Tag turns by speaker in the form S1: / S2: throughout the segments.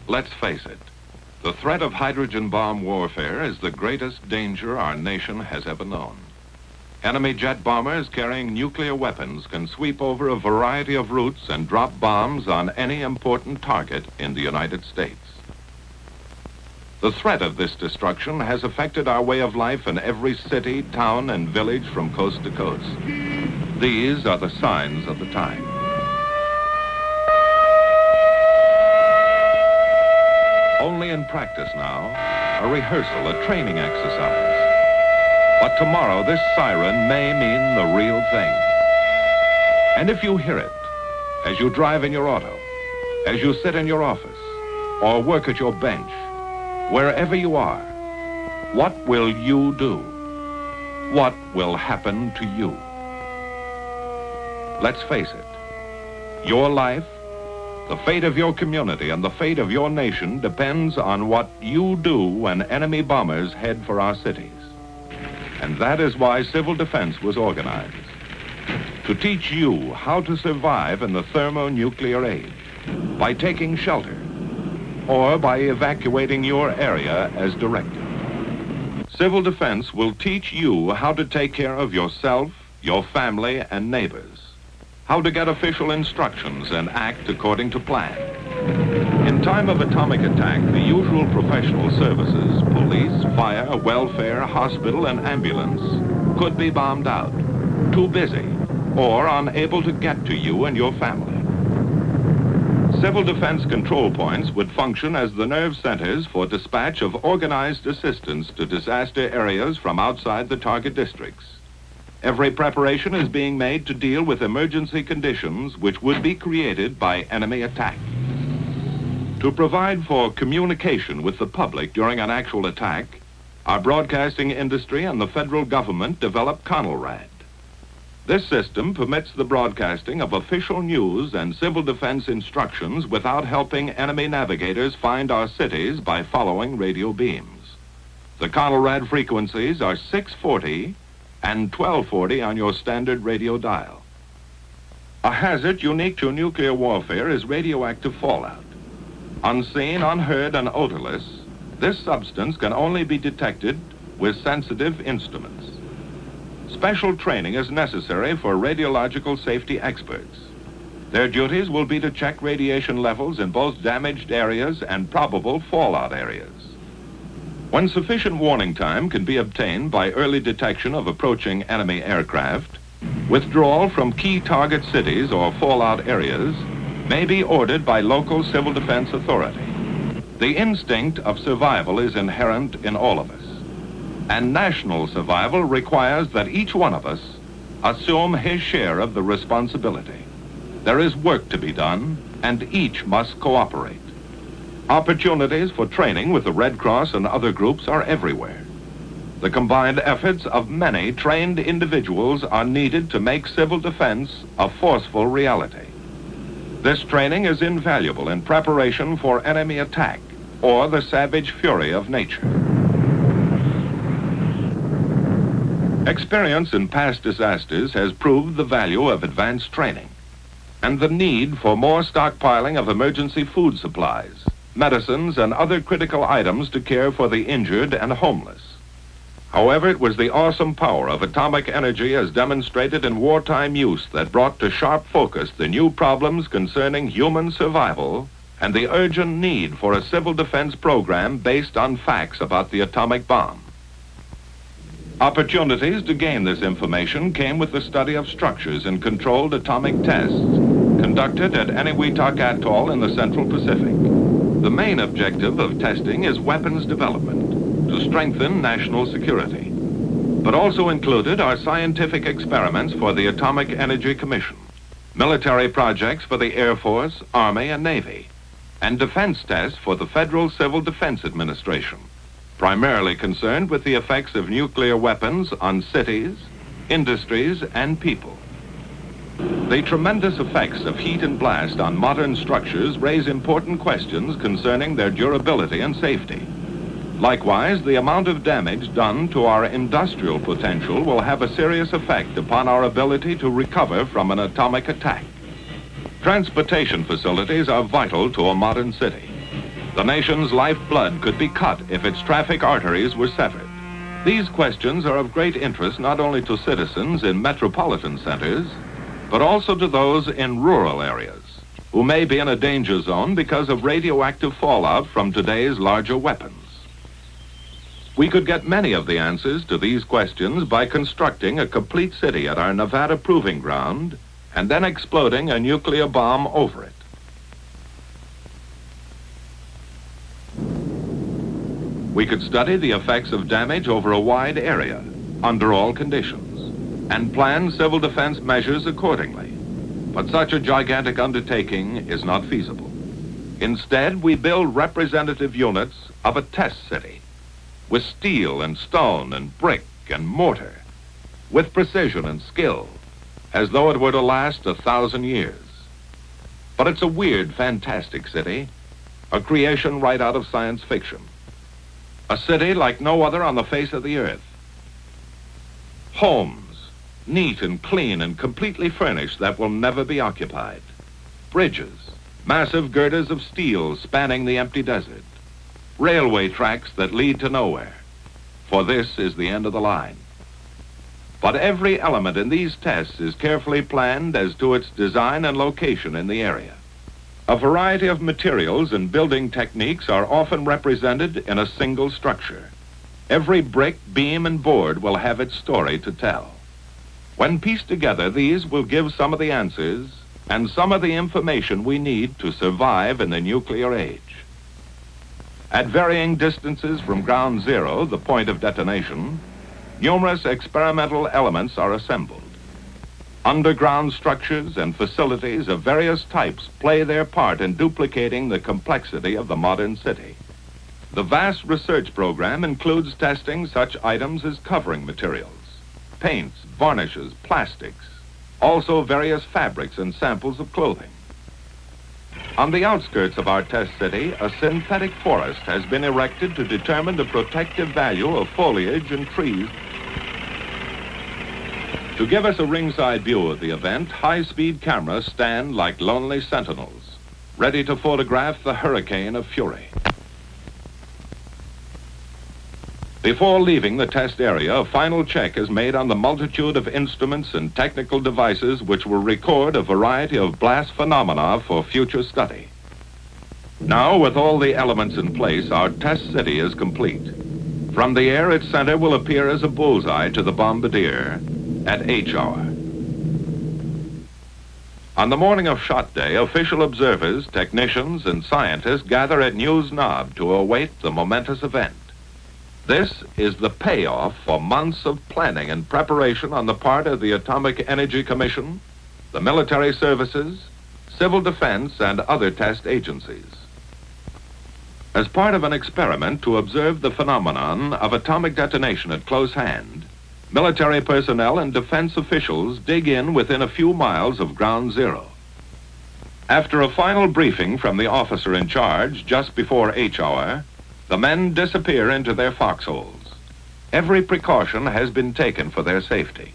S1: Let's face it, the threat of hydrogen bomb warfare is the greatest danger our nation has ever known. Enemy jet bombers carrying nuclear weapons can sweep over a variety of routes and drop bombs on any important target in the United States. The threat of this destruction has affected our way of life in every city, town, and village from coast to coast. These are the signs of the time. Only in practice now, a rehearsal, a training exercise. But tomorrow, this siren may mean the real thing. And if you hear it, as you drive in your auto, as you sit in your office, or work at your bench, wherever you are, what will you do? What will happen to you? Let's face it, your life, the fate of your community, and the fate of your nation depends on what you do when enemy bombers head for our cities. And that is why civil defense was organized, to teach you how to survive in the thermonuclear age by taking shelter or by evacuating your area as directed. Civil defense will teach you how to take care of yourself, your family, and neighbors, how to get official instructions and act according to plan. In time of atomic attack, the usual professional services, police, fire, welfare, hospital, and ambulance, could be bombed out, too busy, or unable to get to you and your family. Civil defense control points would function as the nerve centers for dispatch of organized assistance to disaster areas from outside the target districts. Every preparation is being made to deal with emergency conditions which would be created by enemy attack. To provide for communication with the public during an actual attack, our broadcasting industry and the federal government developed CONELRAD. This system permits the broadcasting of official news and civil defense instructions without helping enemy navigators find our cities by following radio beams. The CONELRAD frequencies are 640 and 1240 on your standard radio dial. A hazard unique to nuclear warfare is radioactive fallout. Unseen, unheard, and odorless, this substance can only be detected with sensitive instruments. Special training is necessary for radiological safety experts. Their duties will be to check radiation levels in both damaged areas and probable fallout areas. When sufficient warning time can be obtained by early detection of approaching enemy aircraft, withdrawal from key target cities or fallout areas may be ordered by local civil defense authority. The instinct of survival is inherent in all of us, and national survival requires that each one of us assume his share of the responsibility. There is work to be done, and each must cooperate. Opportunities for training with the Red Cross and other groups are everywhere. The combined efforts of many trained individuals are needed to make civil defense a forceful reality. This training is invaluable in preparation for enemy attack or the savage fury of nature. Experience in past disasters has proved the value of advanced training and the need for more stockpiling of emergency food supplies, medicines, and other critical items to care for the injured and homeless. However, it was the awesome power of atomic energy as demonstrated in wartime use that brought to sharp focus the new problems concerning human survival and the urgent need for a civil defense program based on facts about the atomic bomb. Opportunities to gain this information came with the study of structures in controlled atomic tests conducted at Eniwetok Atoll in the Central Pacific. The main objective of testing is weapons development to strengthen national security, but also included are scientific experiments for the Atomic Energy Commission, military projects for the Air Force, Army, and Navy, and defense tests for the Federal Civil Defense Administration, primarily concerned with the effects of nuclear weapons on cities, industries, and people. The tremendous effects of heat and blast on modern structures raise important questions concerning their durability and safety. Likewise, the amount of damage done to our industrial potential will have a serious effect upon our ability to recover from an atomic attack. Transportation facilities are vital to a modern city. The nation's lifeblood could be cut if its traffic arteries were severed. These questions are of great interest not only to citizens in metropolitan centers, but also to those in rural areas who may be in a danger zone because of radioactive fallout from today's larger weapons. We could get many of the answers to these questions by constructing a complete city at our Nevada proving ground and then exploding a nuclear bomb over it. We could study the effects of damage over a wide area, under all conditions, and plan civil defense measures accordingly. But such a gigantic undertaking is not feasible. Instead, we build representative units of a test city, with steel and stone and brick and mortar, with precision and skill, as though it were to last 1,000 years. But it's a weird, fantastic city, a creation right out of science fiction. A city like no other on the face of the earth. Homes, neat and clean and completely furnished, that will never be occupied. Bridges, massive girders of steel spanning the empty desert. Railway tracks that lead to nowhere, for this is the end of the line. But every element in these tests is carefully planned as to its design and location in the area. A variety of materials and building techniques are often represented in a single structure. Every brick, beam, and board will have its story to tell. When pieced together, these will give some of the answers and some of the information we need to survive in the nuclear age. At varying distances from ground zero, the point of detonation, numerous experimental elements are assembled. Underground structures and facilities of various types play their part in duplicating the complexity of the modern city. The vast research program includes testing such items as covering materials, paints, varnishes, plastics, also various fabrics and samples of clothing. On the outskirts of our test city, a synthetic forest has been erected to determine the protective value of foliage and trees. To give us a ringside view of the event, high-speed cameras stand like lonely sentinels, ready to photograph the hurricane of fury. Before leaving the test area, a final check is made on the multitude of instruments and technical devices which will record a variety of blast phenomena for future study. Now, with all the elements in place, our test city is complete. From the air, its center will appear as a bullseye to the bombardier at H hour. On the morning of shot day, official observers, technicians, and scientists gather at News Knob to await the momentous event. This is the payoff for months of planning and preparation on the part of the Atomic Energy Commission, the military services, civil defense, and other test agencies. As part of an experiment to observe the phenomenon of atomic detonation at close hand, military personnel and defense officials dig in within a few miles of ground zero. After a final briefing from the officer in charge just before H hour, the men disappear into their foxholes. Every precaution has been taken for their safety.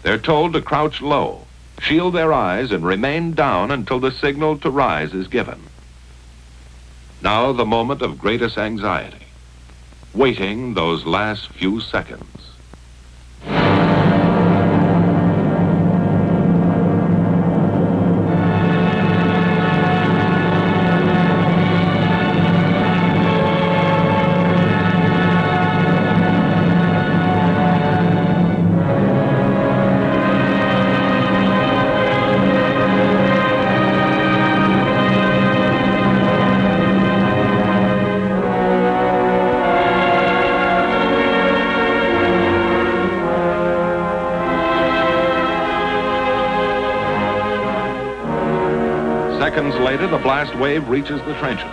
S1: They're told to crouch low, shield their eyes, and remain down until the signal to rise is given. Now the moment of greatest anxiety, waiting those last few seconds. Seconds later, the blast wave reaches the trenches.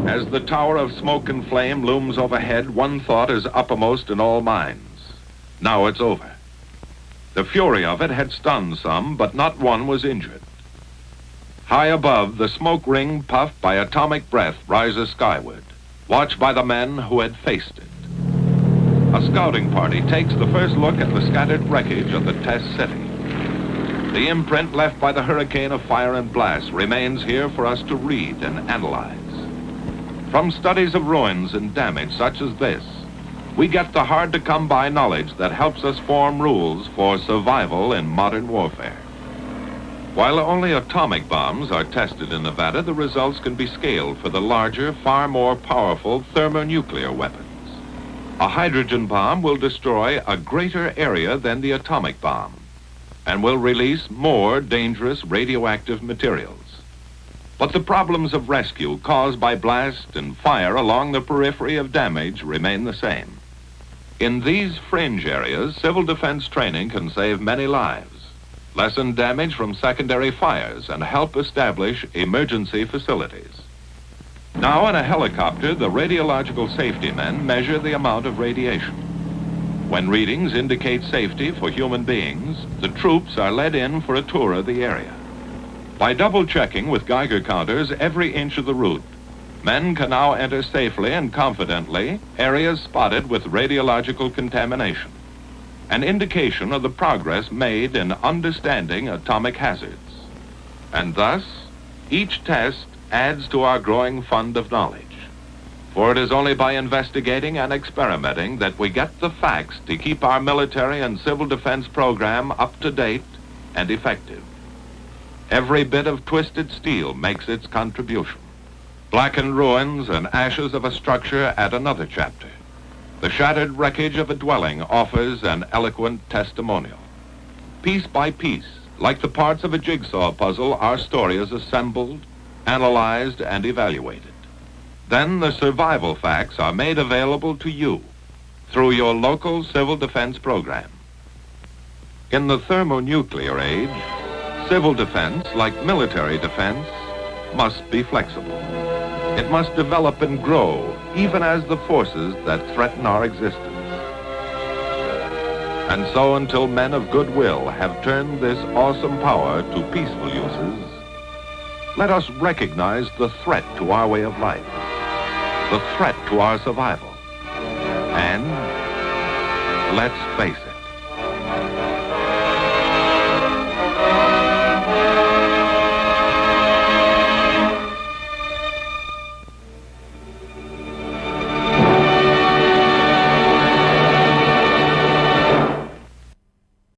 S1: As the tower of smoke and flame looms overhead, one thought is uppermost in all minds. Now it's over. The fury of it had stunned some, but not one was injured. High above, the smoke ring puffed by atomic breath rises skyward, watched by the men who had faced it. A scouting party takes the first look at the scattered wreckage of the test city. The imprint left by the hurricane of fire and blast remains here for us to read and analyze. From studies of ruins and damage such as this, we get the hard-to-come-by knowledge that helps us form rules for survival in modern warfare. While only atomic bombs are tested in Nevada, the results can be scaled for the larger, far more powerful thermonuclear weapons. A hydrogen bomb will destroy a greater area than the atomic bomb and will release more dangerous radioactive materials. But the problems of rescue caused by blast and fire along the periphery of damage remain the same. In these fringe areas, civil defense training can save many lives, lessen damage from secondary fires, and help establish emergency facilities. Now in a helicopter, the radiological safety men measure the amount of radiation. When readings indicate safety for human beings, the troops are led in for a tour of the area. By double-checking with Geiger counters every inch of the route, men can now enter safely and confidently areas spotted with radiological contamination, an indication of the progress made in understanding atomic hazards. And thus, each test adds to our growing fund of knowledge. For it is only by investigating and experimenting that we get the facts to keep our military and civil defense program up to date and effective. Every bit of twisted steel makes its contribution. Blackened ruins and ashes of a structure add another chapter. The shattered wreckage of a dwelling offers an eloquent testimonial. Piece by piece, like the parts of a jigsaw puzzle, our story is assembled, analyzed, and evaluated. Then the survival facts are made available to you through your local civil defense program. In the thermonuclear age, civil defense, like military defense, must be flexible. It must develop and grow, even as the forces that threaten our existence. And so until men of goodwill have turned this awesome power to peaceful uses, let us recognize the threat to our way of life, the threat to our survival, and let's face it.